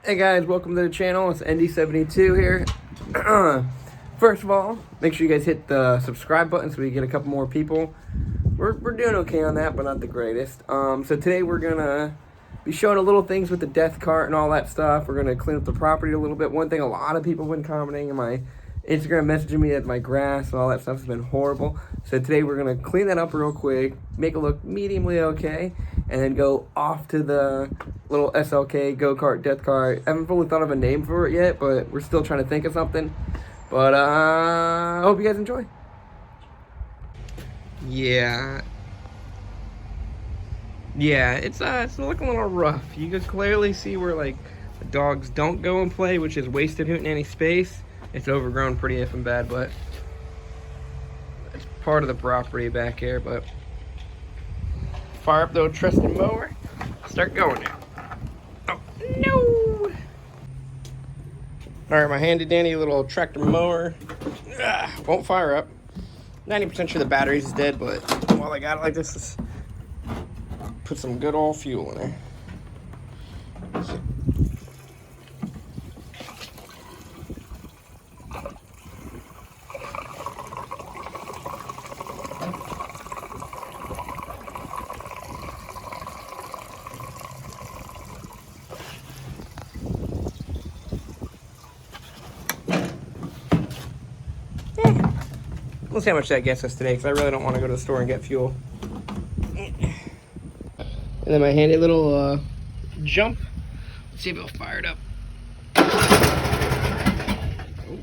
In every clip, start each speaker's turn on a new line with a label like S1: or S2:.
S1: Hey guys, welcome to the channel. It's ND72 here. First of all, make sure you guys hit the subscribe button so we get a couple more people. We're doing okay on that, but not the greatest. So today we're gonna be showing a little things with the death cart and all that stuff. We're gonna clean up the property a little bit. One thing a lot of people have been commenting in my Instagram, messaging me that my grass and all that stuff has been horrible. So today we're gonna clean that up real quick, make it look mediumly okay, and then go off to the little SLK go-kart death cart. I haven't fully thought of a name for it yet, but we're still trying to think of something. But I hope you guys enjoy. Yeah, it's looking a little rough. You can clearly see where like the dogs don't go and play, which is wasted hooting any space. It's overgrown pretty effing bad, but it's part of the property back here. But fire up the old trusty mower, start going now. Oh no! All right, my handy dandy little tractor mower won't fire up. 90% sure the battery's dead, but while I got it like this, let's put some good old fuel in there. We'll see how much that gets us today, because I really don't want to go to the store and get fuel. And then my handy little jump. Let's see if it'll fire it up. Oh.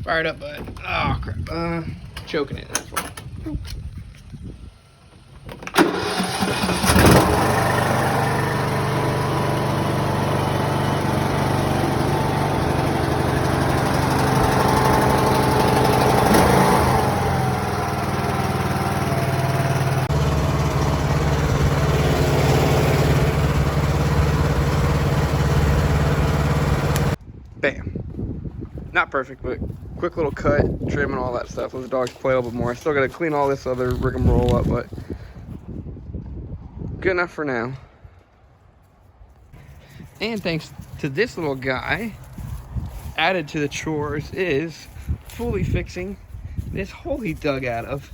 S1: Fired up, bud. Oh, crap. Choking it, that's why. Bam. Not perfect, but quick little cut, trim and all that stuff. Let the dogs play a little bit more. I still got to clean all this other rigmarole up, but good enough for now. And thanks to this little guy, added to the chores is fully fixing this hole he dug out of.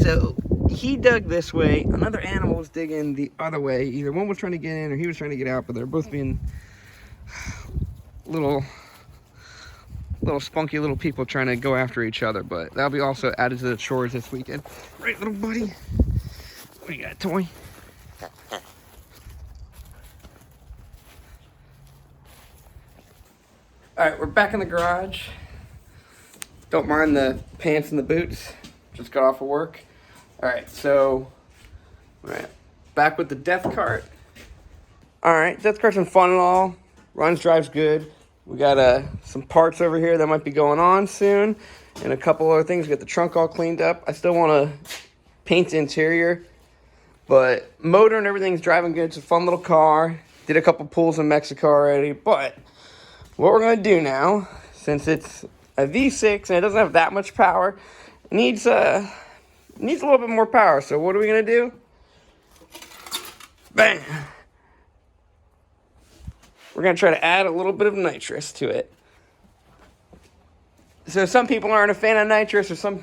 S1: So he dug this way, another animal was digging the other way. Either one was trying to get in or he was trying to get out, but they're both being little spunky little people trying to go after each other. But that'll be also added to the chores this weekend. Right, little buddy? What do you got, toy? Alright, we're back in the garage. Don't mind the pants and the boots. Just got off of work. Alright, so back with the death cart. Alright, death cart's been fun and all. Runs, drives good. We got some parts over here that might be going on soon, and a couple other things. We got the trunk all cleaned up. I still want to paint the interior, but motor and everything's driving good. It's a fun little car. Did a couple pulls in Mexico already, but what we're going to do now, since it's a V6 and it doesn't have that much power, it needs a little bit more power. So what are we going to do? Bang! We're going to try to add a little bit of nitrous to it. So some people aren't a fan of nitrous, or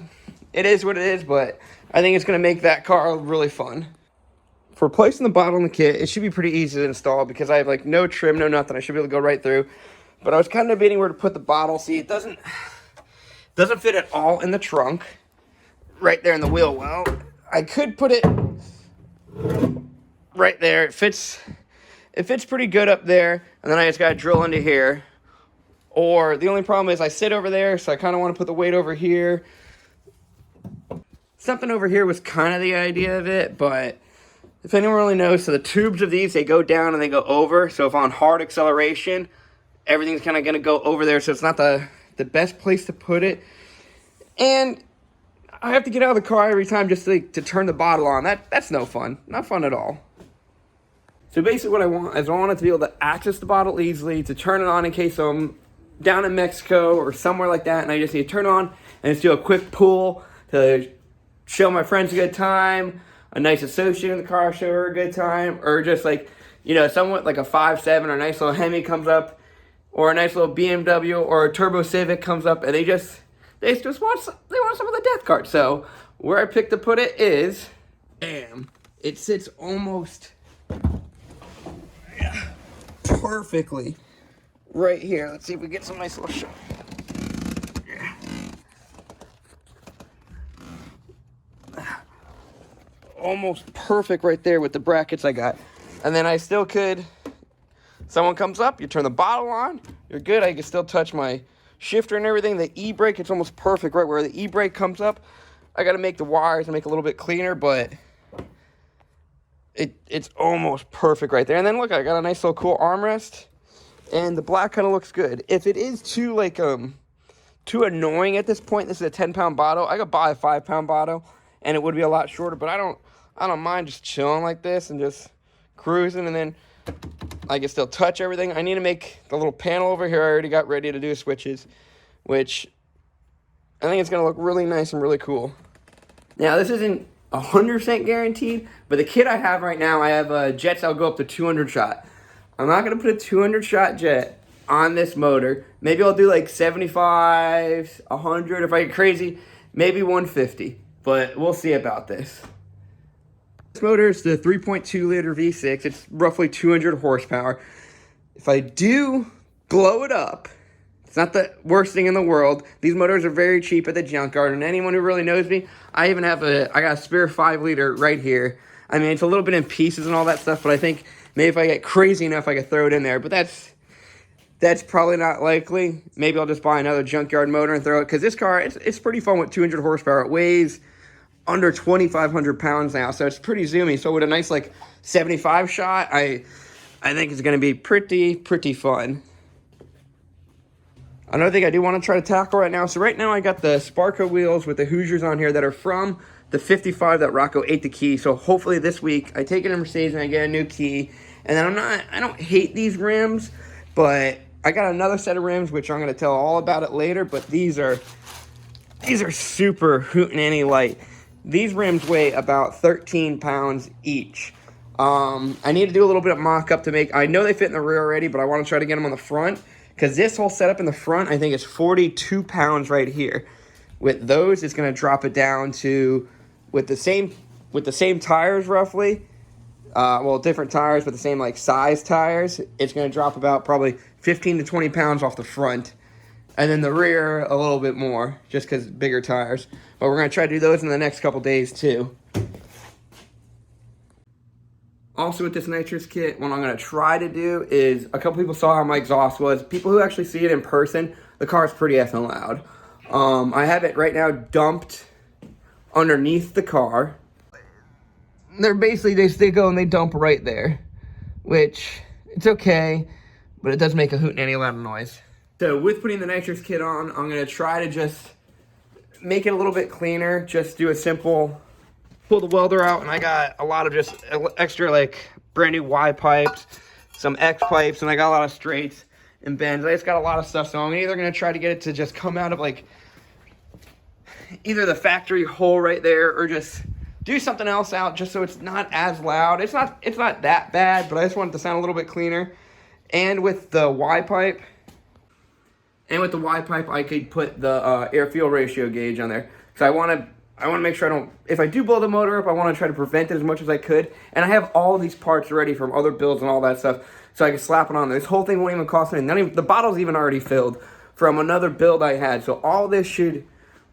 S1: it is what it is, but I think it's going to make that car really fun. For placing the bottle in the kit, it should be pretty easy to install because I have like no trim, no nothing. I should be able to go right through. But I was kind of debating where to put the bottle. See, it doesn't fit at all in the trunk, right there in the wheel well. I could put it right there. It fits pretty good up there, and then I just got to drill into here. Or the only problem is I sit over there, so I kind of want to put the weight over here. Something over here was kind of the idea of it, but if anyone really knows, so the tubes of these, they go down and they go over. So if on hard acceleration, everything's kind of going to go over there, so it's not the best place to put it. And I have to get out of the car every time just to turn the bottle on. That's no fun. Not fun at all. So basically what I want is I want it to be able to access the bottle easily, to turn it on in case I'm down in Mexico or somewhere like that, and I just need to turn it on and just do a quick pull to show my friends a good time, a nice associate in the car, show her a good time, or just like, you know, someone like a 5.7 or a nice little Hemi comes up, or a nice little BMW or a Turbo Civic comes up, and they just want some of the death cart. So where I picked to put it is, bam, it sits almost perfectly right here. Let's see if we get some nice little shot. Almost perfect right there with the brackets I got. And then I still could, someone comes up, you turn the bottle on, you're good. I can still touch my shifter and everything. The e-brake, it's almost perfect right where the e-brake comes up. I got to make the wires and make it a little bit cleaner, but it's almost perfect right there. And then look, I got a nice little cool armrest, and the black kind of looks good. If it is too too annoying at this point, this is a 10-pound bottle. I could buy a 5-pound bottle, and it would be a lot shorter. But I don't mind just chilling like this and just cruising, and then I can still touch everything. I need to make the little panel over here. I already got ready to do switches, which I think it's going to look really nice and really cool. Now, this isn't 100% guaranteed, but the kit I have right now, I have jets that'll go up to 200 shot. I'm not going to put a 200 shot jet on this motor. Maybe I'll do like 75, 100 if I get crazy, maybe 150, but we'll see about this. This motor is the 3.2 liter V6. It's roughly 200 horsepower. If I do blow it up, it's not the worst thing in the world. These motors are very cheap at the junkyard, and anyone who really knows me, I got a spare 5 liter right here. I mean, it's a little bit in pieces and all that stuff, but I think maybe if I get crazy enough, I could throw it in there. But that's probably not likely. Maybe I'll just buy another junkyard motor and throw it, because this car, it's pretty fun with 200 horsepower. It weighs under 2,500 pounds now, so it's pretty zoomy. So with a nice like 75 shot, I think it's going to be pretty fun. Another thing I do want to try to tackle right now. So right now I got the Sparco wheels with the Hoosiers on here that are from the 55 that Rocco ate the key. So hopefully this week I take it to Mercedes and I get a new key. And then I don't hate these rims, but I got another set of rims which I'm going to tell all about it later. But these are super hootenanny light. These rims weigh about 13 pounds each. I need to do a little bit of mock-up to make... I know they fit in the rear already, but I want to try to get them on the front, because this whole setup in the front, I think, is 42 pounds right here. With those, it's going to drop it down to, with the same tires roughly, well, different tires, but the same like size tires, it's going to drop about probably 15 to 20 pounds off the front. And then the rear, a little bit more, just because bigger tires. But we're going to try to do those in the next couple days, too. Also with this nitrous kit, what I'm going to try to do is, a couple people saw how my exhaust was. People who actually see it in person, the car is pretty effing loud. I have it right now dumped underneath the car. They're basically, they go and they dump right there. Which, it's okay, but it does make a hootenanny loud noise. So with putting the nitrous kit on, I'm going to try to just make it a little bit cleaner. Just do a simple, pull the welder out, and I got a lot of just extra like brand new Y pipes, some X pipes, and I got a lot of straights and bends. I just got a lot of stuff, so I'm either going to try to get it to just come out of like either the factory hole right there, or just do something else out just so it's not as loud. It's not that bad, but I just want it to sound a little bit cleaner. And with the Y pipe, I could put the air-fuel ratio gauge on there. Because I want to make sure I don't... If I do blow the motor up, I want to try to prevent it as much as I could. And I have all these parts ready from other builds and all that stuff. So I can slap it on there. This whole thing won't even cost me... the bottle's even already filled from another build I had. So all this should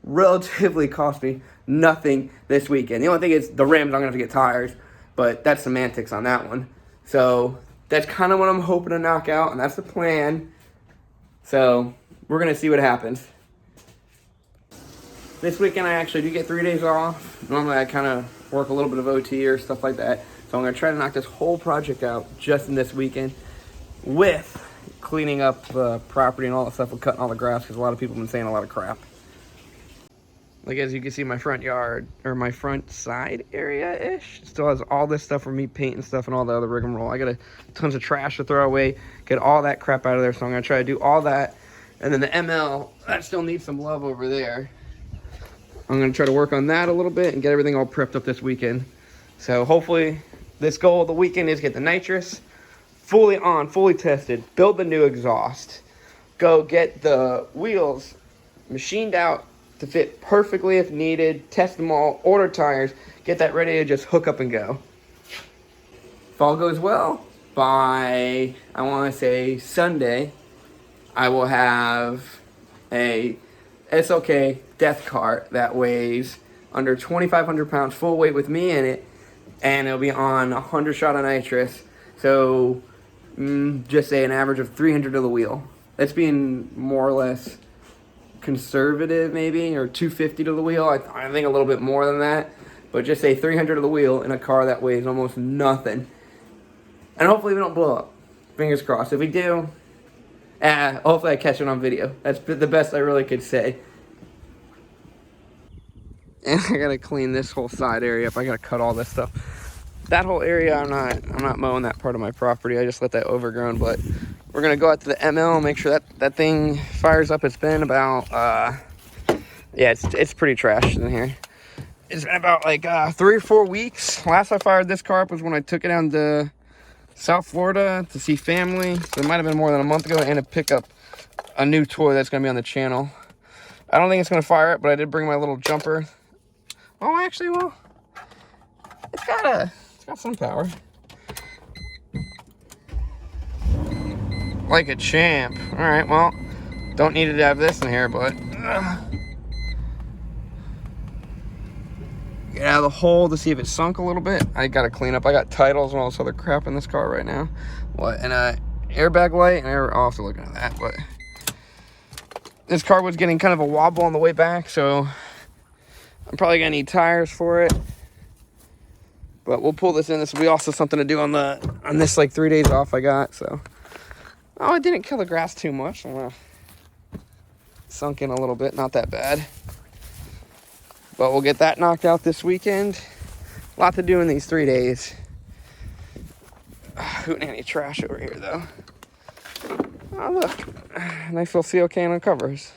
S1: relatively cost me nothing this weekend. The only thing is the rims, I'm going to have to get tires. But that's semantics on that one. So that's kind of what I'm hoping to knock out. And that's the plan. So we're going to see what happens. This weekend I actually do get 3 days off. Normally I kind of work a little bit of OT or stuff like that. So I'm going to try to knock this whole project out just in this weekend with cleaning up the property and all that stuff with cutting all the grass, because a lot of people have been saying a lot of crap. Like, as you can see, my front yard, or my front side area-ish, still has all this stuff for me painting stuff and all the other rigmarole. I got tons of trash to throw away, get all that crap out of there, so I'm going to try to do all that. And then the ML, that still needs some love over there. I'm going to try to work on that a little bit and get everything all prepped up this weekend. So hopefully, this goal of the weekend is get the nitrous fully on, fully tested, build the new exhaust, go get the wheels machined out to fit perfectly if needed, test them all, order tires, get that ready to just hook up and go. If all goes well, by, I want to say Sunday, I will have a SLK death cart that weighs under 2,500 pounds full weight with me in it, and it'll be on 100 shot of nitrous, so just say an average of 300 to the wheel. That's being more or less conservative, maybe, or 250 to the wheel. I think a little bit more than that, but just say 300 to the wheel in a car that weighs almost nothing. And hopefully we don't blow up. Fingers crossed. If we do, hopefully I catch it on video. That's the best I really could say. And I gotta clean this whole side area up. I gotta cut all this stuff. That whole area, I'm not mowing that part of my property. I just let that overgrown, but we're gonna go out to the ML and make sure that thing fires up. It's been about, yeah, it's pretty trashed in here. It's been about like 3 or 4 weeks. Last I fired this car up was when I took it down to South Florida to see family. So it might have been more than a month ago, and to pick up a new toy that's gonna be on the channel. I don't think it's gonna fire up, but I did bring my little jumper. Oh, actually, well, it's got some power. Like a champ. All right, well, don't need to have this in here, but get out of the hole to see if it sunk a little bit. I gotta clean up. I got titles and all this other crap in this car right now. What? And airbag light, and I'll have to look at that. But this car was getting kind of a wobble on the way back, so I'm probably gonna need tires for it. But we'll pull this in. This will be also something to do on this like 3 days off I got. So, oh, it didn't kill the grass too much. Sunk in a little bit, not that bad. But we'll get that knocked out this weekend. A lot to do in these 3 days. Hooting any trash over here though. Oh look, nice little CLK on the covers.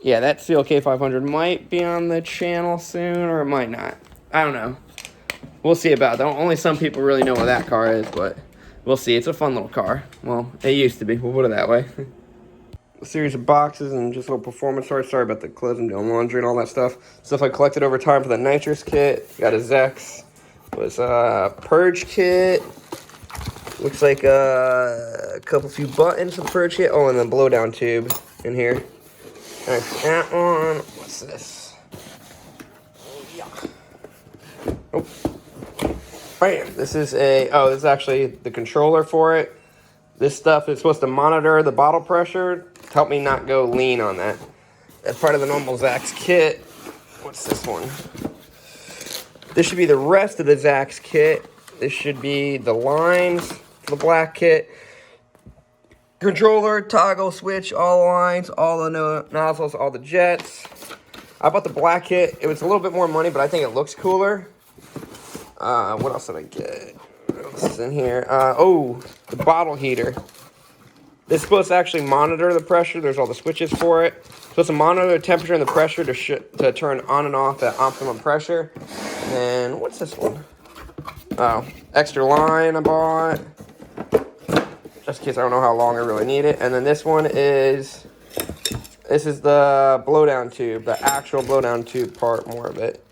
S1: Yeah, that CLK 500 might be on the channel soon, or it might not. I don't know. We'll see about that. Only some people really know what that car is, but we'll see. It's a fun little car. Well, it used to be. We'll put it that way. A series of boxes and just a little performance sorry. Sorry about the clothes. I'm doing laundry and all that stuff. Stuff I collected over time for the nitrous kit. Got a Zex. Was a purge kit. Looks like a few buttons for the purge kit. Oh, and the blowdown tube in here. All right, that one. What's this? Yeah. Oh. Bam. This is this is actually the controller for it. This stuff is supposed to monitor the bottle pressure to help me not go lean on that. That's part of the normal Zax kit. What's this one? This should be the rest of the Zax kit. This should be the lines for the black kit. Controller, toggle, switch, all the lines, all the nozzles, all the jets. I bought the black kit. It was a little bit more money, but I think it looks cooler. What else did I get? What else is in here? The bottle heater. This is supposed to actually monitor the pressure. There's all the switches for it. It's supposed to monitor the temperature and the pressure to turn on and off at optimum pressure. And then, what's this one? Oh, extra line I bought. Just in case I don't know how long I really need it. And then this one is, this is the blowdown tube, the actual blowdown tube part, more of it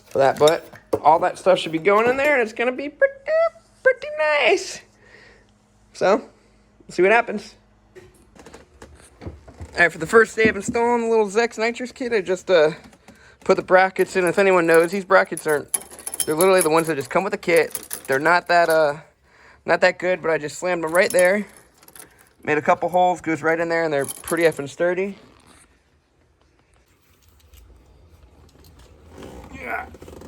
S1: for that. But all that stuff should be going in there, and it's going to be pretty nice. So, we'll see what happens. All right, for the first day of installing the little Zex nitrous kit, I just put the brackets in. If anyone knows, these brackets they're literally the ones that just come with the kit. They're not that good, but I just slammed them right there. Made a couple holes, goes right in there, and they're pretty effing sturdy. Yeah,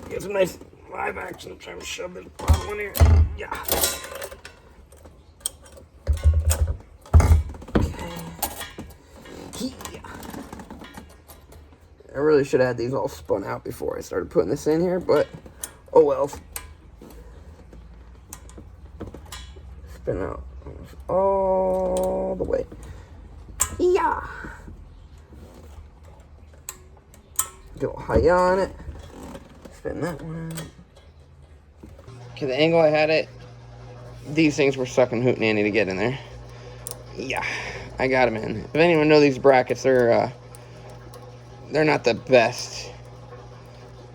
S1: get some nice live action. I'm trying to shove this bottle in here. Yeah. really should have had these all spun out before I started putting this in here, but oh well. Spin out all the way. Yeah. Go high on it. Spin that one out. Okay, the angle I had it, these things were sucking hootenanny to get in there. Yeah, I got them in. If anyone knows these brackets, they're not the best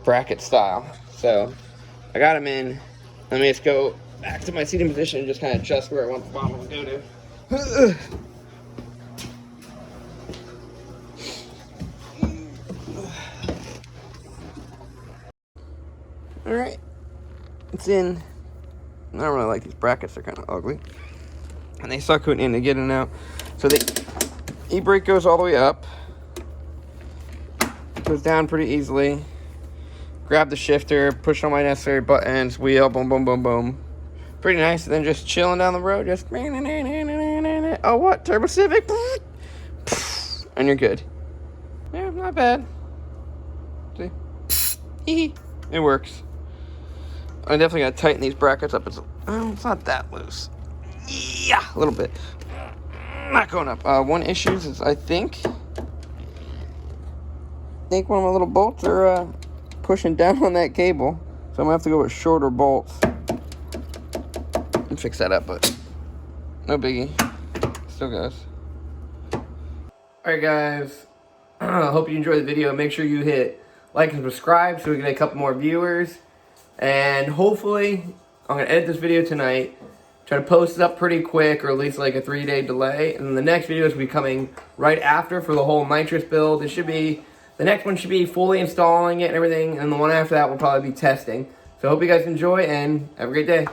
S1: bracket style. So I got them in. Let me just go back to my seating position and just kind of adjust where I want the bottom to go to. All right, it's in. I don't really like these brackets. They're kind of ugly. And they suck in to get in and out. So the e-brake goes all the way up. Goes down pretty easily. Grab the shifter, push on my necessary buttons, wheel, boom, boom, boom, boom. Pretty nice. And then just chilling down the road, just... Oh, what? Turbo Civic? And you're good. Yeah, not bad. See? It works. I definitely got to tighten these brackets up. It's not that loose. Yeah, a little bit. Not going up. One issue is I think one of my little bolts are pushing down on that cable. So I'm going to have to go with shorter bolts and fix that up, but no biggie. Still goes. Alright guys, I hope you enjoyed the video. Make sure you hit like and subscribe so we can get a couple more viewers. And hopefully, I'm going to edit this video tonight, try to post it up pretty quick, or at least like a 3-day delay. And then the next video is going to be coming right after for the whole nitrous build. The next one should be fully installing it and everything, and the one after that will probably be testing. So I hope you guys enjoy, and have a great day.